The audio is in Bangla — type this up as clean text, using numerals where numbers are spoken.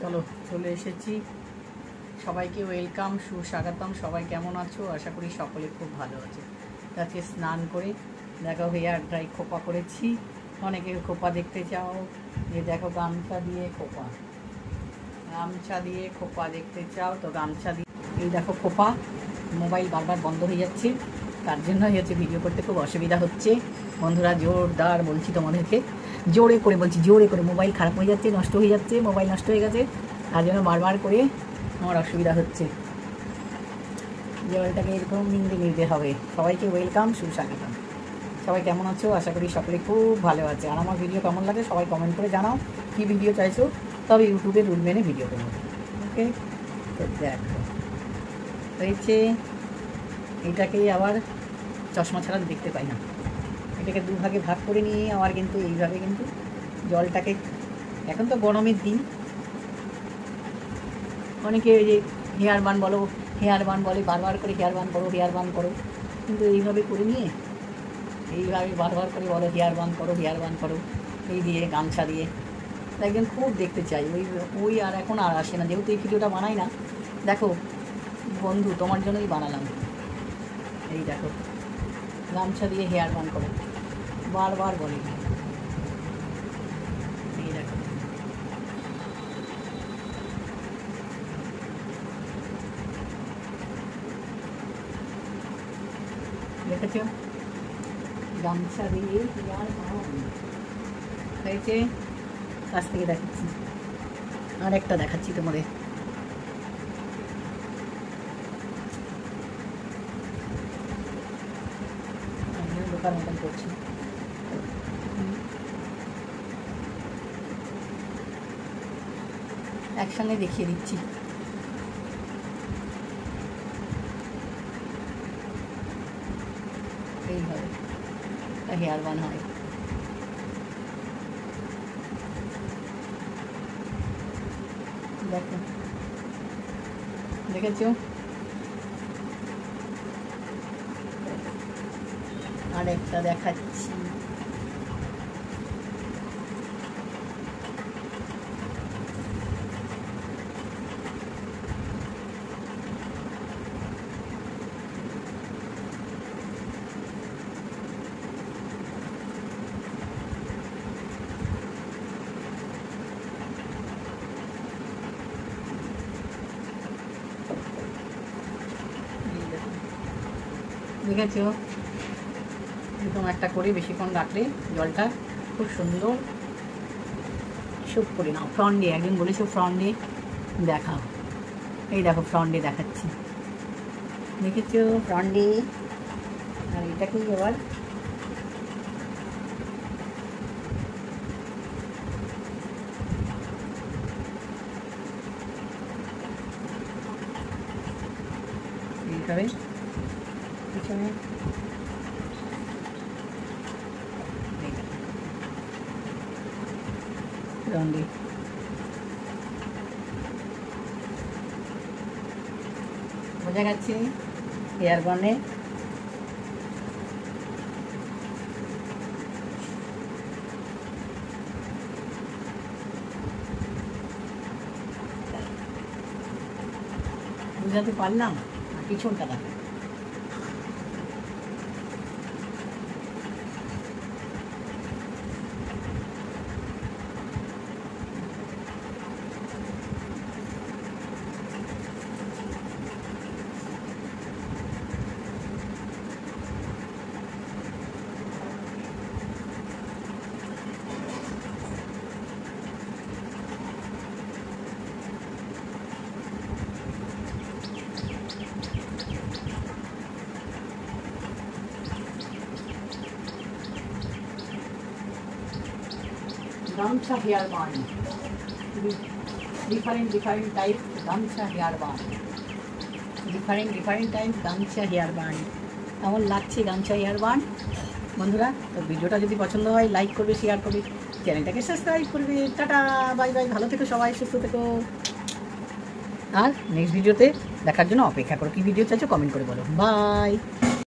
চলো চলে এসেছি। সবাইকে ওয়েলকাম, সুস্বাগতম। সবাই কেমন আছো? আশা করি সকলে খুব ভালো আছে। আজকে স্নান করে দেখো হেয়ার ড্রাই খোপা করেছি। অনেকে খোপা দেখতে চাও, যে দেখো গামছা দিয়ে খোপা দেখতে চাও তো গামছা দিয়ে। এই দেখো খোপা। মোবাইল বারবার বন্ধ হয়ে যাচ্ছে, তার জন্যই হচ্ছে ভিডিও করতে খুব অসুবিধা হচ্ছে। বন্ধুরা জোরদার বলছি তোমাদেরকে, জোরে করে বলছি, জোরে করে। মোবাইল খারাপ হয়ে যাচ্ছে, নষ্ট হয়ে যাচ্ছে, মোবাইল নষ্ট হয়ে গেছে, তার জন্য বারবার করে আমার অসুবিধা হচ্ছে। জলটাকে এরকম নিতে হবে। সবাইকে ওয়েলকাম, সুস্বাগতম। সবাই কেমন আছো? আশা করি সকলে খুব ভালো আছে। আর আমার ভিডিও কেমন লাগে সবাই কমেন্ট করে জানাও, কী ভিডিও চাইছো, তবে ইউটিউবে রুল মেনে ভিডিও করবো। ওকে, তো দেখো হয়েছে। এটাকে আবার চশমা ছাড়া দেখতে পাই না। এটাকে দুভাগে ভাগ করে নিয়ে আবার কিন্তু এইভাবে কিন্তু জলটাকে, এখন তো গরমের দিন, অনেকে ওই যে হেয়ার বান বলে, বারবার করে হেয়ার বান করো, কিন্তু এইভাবে করে নিয়ে এইভাবে বারবার করে বলো হেয়ার বান করো, এই দিয়ে গামছা দিয়ে। একজন খুব দেখতে চাই, ওই আর এখন আর আসে না, যেহেতু এই ভিডিওটা বানাই না। দেখো বন্ধু, তোমার জন্যই বানালাম। এই দেখো গামছা দিয়ে হেয়ার বান করো, বারবার বলে। এই দেখো দেখেছো, গামছা দিয়ে হেয়ার বান হয়েছে। কাছ থেকে দেখাচ্ছি, আর একটা দেখাচ্ছি তোমাদের। দোকান মতন করছি, একসঙ্গে দেখিয়ে দিচ্ছি। এইভাবে হেয়ার বান হয়। দেখো দেখেছো, আর একটা দেখাচ্ছি। দেখেছো, এরকম একটা করে বেশিক্ষণ রাখলে জলটা খুব সুন্দর শুক করে নাও। ফ্রন্ট দিয়ে, একজন বলেছো ফ্রন্ট দিয়ে দেখাও। এই দেখো ফ্রন্ট দিয়ে দেখাচ্ছি, দেখেছো ফ্রন্ট দিয়ে। আর এটাকেই আবার এইভাবে পিছনে রন্ডি। বোঝা গেছে হেয়ার বানে। বুঝাতে পারলাম? পিছনটা দেখা। গামছা হেয়ার বান, ডিফারেন্ট টাইপ গামছা হেয়ার বান, ডিফারেন্ট টাইপ গামছা হেয়ার বান। কেমন লাগছে গামছা হেয়ার বান? বন্ধুরা, তো ভিডিওটা যদি পছন্দ হয় লাইক করবে, শেয়ার করবে, চ্যানেলটাকে সাবস্ক্রাইব করবে। টাটা, বাই বাই, ভালো থেকো সবাই, সুস্থ থেকো। আর নেক্সট ভিডিওতে দেখার জন্য অপেক্ষা করো। কী ভিডিও চাইছো কমেন্ট করে বলো। বাই।